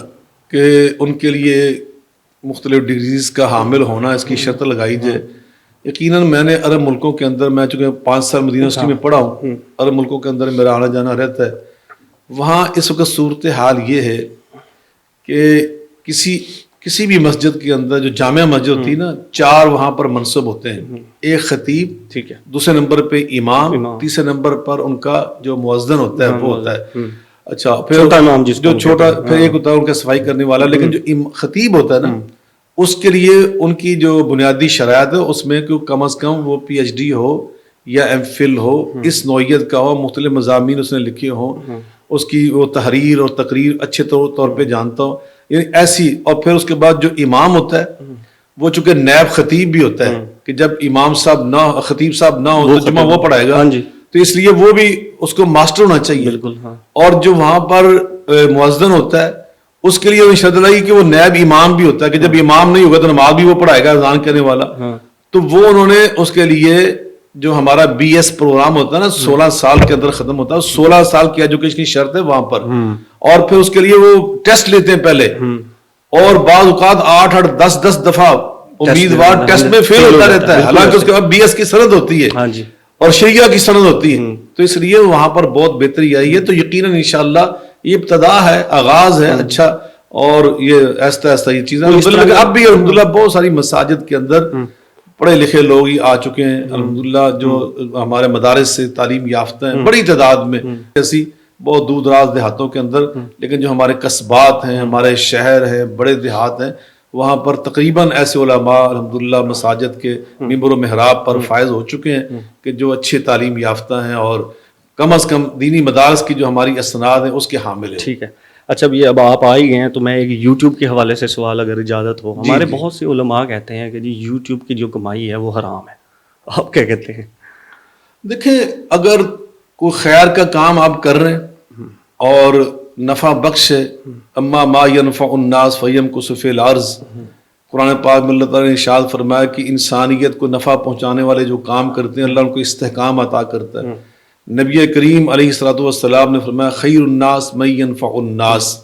کہ ان کے لیے مختلف ڈگریز کا حامل ہونا, اس کی شرط لگائی جائے. یقیناً میں نے عرب ملکوں کے اندر, میں چونکہ 5 سال مدینہ یونیورسٹی میں پڑھا ہوں, عرب ملکوں کے اندر میرا آنا جانا رہتا ہے. وہاں اس وقت صورتحال یہ ہے کہ کسی بھی مسجد کے اندر جو جامع مسجد ہوتی ہے نا, 4 وہاں پر منصب ہوتے ہیں, ایک خطیب, ٹھیک ہے, دوسرے نمبر پہ امام, تیسرے نمبر پر ان کا جو مؤذن ہوتا ہے وہ ہوتا ہے. اچھا پھر جو چھوٹا, پھر ایک ہوتا ہے ان کا صفائی کرنے والا, لیکن جو خطیب ہوتا ہے نا, اس کے لیے ان کی جو بنیادی شرائط ہے اس میں کہ کم از کم وہ PhD ہو یا ایم فل ہو اس نوعیت کا ہو, مختلف مضامین اس نے لکھے ہوں, اس کی وہ تحریر اور تقریر اچھے طور پہ جانتا ہوں, یعنی ایسی. اور پھر اس کے بعد جو امام ہوتا ہے وہ چونکہ نیب خطیب بھی ہوتا ہے کہ جب امام صاحب نہ خطیب صاحب نہ ہو تو جمعہ وہ پڑھائے گا, تو اس لیے وہ بھی اس کو ماسٹر ہونا چاہیے. اور جو وہاں پر مؤذن ہوتا ہے اس کے لیے شرط لائی کہ وہ نیب امام بھی ہوتا ہے کہ جب امام نہیں ہوگا تو نماز بھی وہ پڑھائے گا اذان کرنے والا. تو وہ انہوں نے اس کے لیے جو ہمارا بی ایس پروگرام ہوتا ہے نا 16 سال کے اندر ختم ہوتا ہے, 16 سال کی ایجوکیشن کی شرط ہے وہاں پر. اور پھر اس کے لیے وہ ٹیسٹ لیتے ہیں پہلے, اور بعض اوقات 8-10 دفعہ امیدوار ٹیسٹ میں فیل ہوتا رہتا ہے, حالانکہ اس کے بعد بی ایس کی سند ہوتی ہے اور شریعہ کی سند ہوتی ہے. تو اس لیے وہاں پر بہت بہتری آئی ہے. تو یقیناً انشاءاللہ یہ ابتدا ہے, آغاز ہے اچھا, اور یہ آہستہ آہستہ یہ چیزیں اب بھی الحمدللہ بہت ساری مساجد کے اندر پڑھے لکھے لوگ ہی آ چکے ہیں الحمدللہ, جو ہمارے مدارس سے تعلیم یافتہ ہیں بڑی تعداد میں, ایسی بہت دور دراز دیہاتوں کے اندر. لیکن جو ہمارے قصبات ہیں, ہمارے شہر ہیں, بڑے دیہات ہیں, وہاں پر تقریباً ایسے علماء الحمدللہ مساجد کے ممبر و محراب پر فائز ہو چکے ہیں کہ جو اچھے تعلیم یافتہ ہیں اور کم از کم دینی مدارس کی جو ہماری اسناد ہیں اس کے حامل ہیں. ٹھیک ہے, اچھا اب آپ آ ہی گئے ہیں تو میں ایک یوٹیوب کے حوالے سے سوال اگر اجازت ہو. ہمارے بہت سے علماء کہتے ہیں کہ جی یوٹیوب کی جو کمائی ہے وہ حرام ہے, آپ کیا کہتے ہیں؟ دیکھیں, اگر کوئی خیر کا کام آپ کر رہے ہیں اور نفع بخش ہے, اما ما ينفع الناس فيمكث في الارض, قرآن پاک میں اللہ تعالیٰ نے ارشاد فرمایا کہ انسانیت کو نفع پہنچانے والے جو کام کرتے ہیں اللہ ان کو استحکام عطا کرتا ہے. نبی کریم علیہ الصلوۃ والسلام نے فرمایا خیر الناس من ينفع الناس,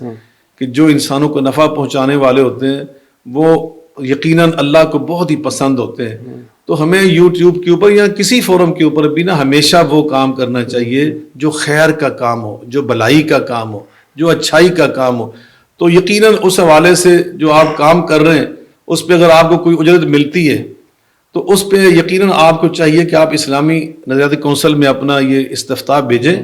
کہ جو انسانوں کو نفع پہنچانے والے ہوتے ہیں وہ یقیناً اللہ کو بہت ہی پسند ہوتے ہیں. تو ہمیں یوٹیوب کے اوپر یا کسی فورم کے اوپر بھی نا ہمیشہ وہ کام کرنا چاہیے جو خیر کا کام ہو, جو بھلائی کا کام ہو, جو اچھائی کا کام ہو. تو یقیناً اس حوالے سے جو آپ کام کر رہے ہیں اس پہ اگر آپ کو کوئی اجرت ملتی ہے تو اس پہ یقیناً آپ کو چاہیے کہ آپ اسلامی نظریاتی کونسل میں اپنا یہ استفتاء بھیجیں,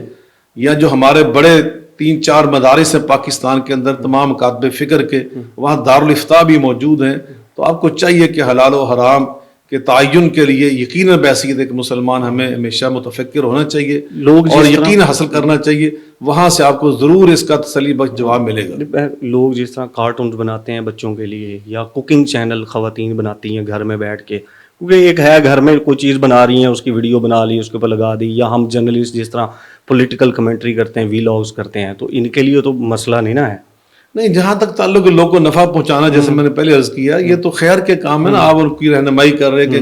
یا جو ہمارے بڑے 3-4 مدارس ہیں پاکستان کے اندر تمام مکاتب فکر کے, وہاں دارالافتاء بھی موجود ہیں. تو آپ کو چاہیے کہ حلال و حرام کے تعین کے لیے یقیناً بحیثیت ایک مسلمان ہمیں ہمیشہ متفکر ہونا چاہیے اور یقین حاصل کرنا چاہیے. وہاں سے آپ کو ضرور اس کا تسلی بخش جواب ملے گا. لوگ جس طرح کارٹونز بناتے ہیں بچوں کے لیے, یا کوکنگ چینل خواتین بناتی ہیں گھر میں بیٹھ کے, کیونکہ ایک ہے گھر میں کوئی چیز بنا رہی ہیں اس کی ویڈیو بنا لی اس کے اوپر لگا دی, یا ہم جرنلسٹ جس طرح پولیٹیکل کمنٹری کرتے ہیں, ویلاگز کرتے ہیں, تو ان کے لیے تو مسئلہ نہیں نا ہے. نہیں, جہاں تک تعلق ہے لوگوں کو نفع پہنچانا, جیسے میں نے پہلے عرض کیا, یہ تو خیر کے کام ہے نا. آپ ان کی رہنمائی کر رہے کہ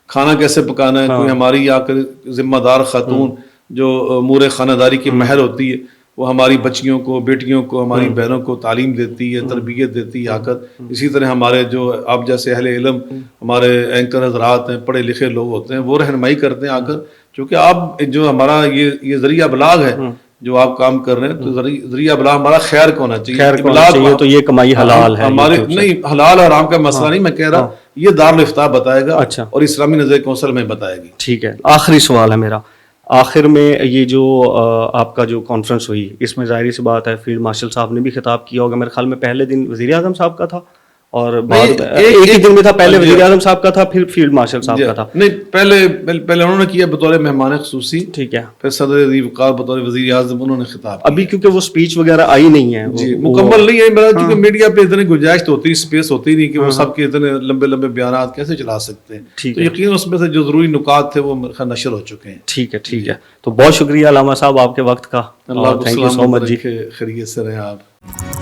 کھانا کیسے پکانا ہے, کوئی ہماری یا کر ذمہ دار خاتون جو امور خانہ داری کی مہر ہوتی ہے وہ ہماری بچیوں کو, بیٹیوں کو, ہماری بہنوں کو تعلیم دیتی ہے, تربیت دیتی ہے آ کر. اسی طرح ہمارے جو آپ جیسے اہل علم ہمارے اینکر حضرات ہیں, پڑھے لکھے لوگ ہوتے ہیں, وہ رہنمائی کرتے ہیں آ کر. چونکہ آپ جو ہمارا یہ ذریعہ ابلاغ ہے جو آپ کام کر رہے ہیں, تو ذریعہ ابلاغ ہمارا خیر کا ہونا چاہیے. تو یہ کمائی حلال ہے ہمارے, نہیں حلال حرام کا مسئلہ نہیں میں کہہ رہا, یہ دارالافتاء بتائے گا اور اسلامی نظریہ کونسل میں بتائے گی. ٹھیک ہے, آخری سوال ہے میرا. آخر میں یہ جو آپ کا جو کانفرنس ہوئی اس میں ظاہری سی بات ہے فیلڈ مارشل صاحب نے بھی خطاب کیا ہوگا. میرے خیال میں پہلے دن وزیر اعظم صاحب کا تھا اور ایک ہی دن میں تھا, پہلے وزیر اعظم صاحب کا تھا پھر فیلڈ مارشل صاحب کا تھا. نہیں, پہلے انہوں نے کیا بطور مہمان خصوصی, ٹھیک ہے, پھر صدر عظیم وقار بطور وزیر اعظم انہوں نے خطاب. ابھی کیونکہ وہ اسپیچ وغیرہ آئی نہیں ہے, جی مکمل نہیں ہے میرا, کیونکہ میڈیا پہ اتنی گنجائش تو ہوتی, اسپیس ہوتی نہیں کہ وہ سب کے اتنے لمبے لمبے بیانات کیسے چلا سکتے ہیں. تو یقیناً اس میں سے جو ضروری نکات تھے وہ نشر ہو چکے ہیں. ٹھیک ہے, ٹھیک ہے. تو بہت شکریہ علامہ صاحب آپ کے وقت کا. اللہ تھینک یو سو مچ. خیریت سے رہیں آپ.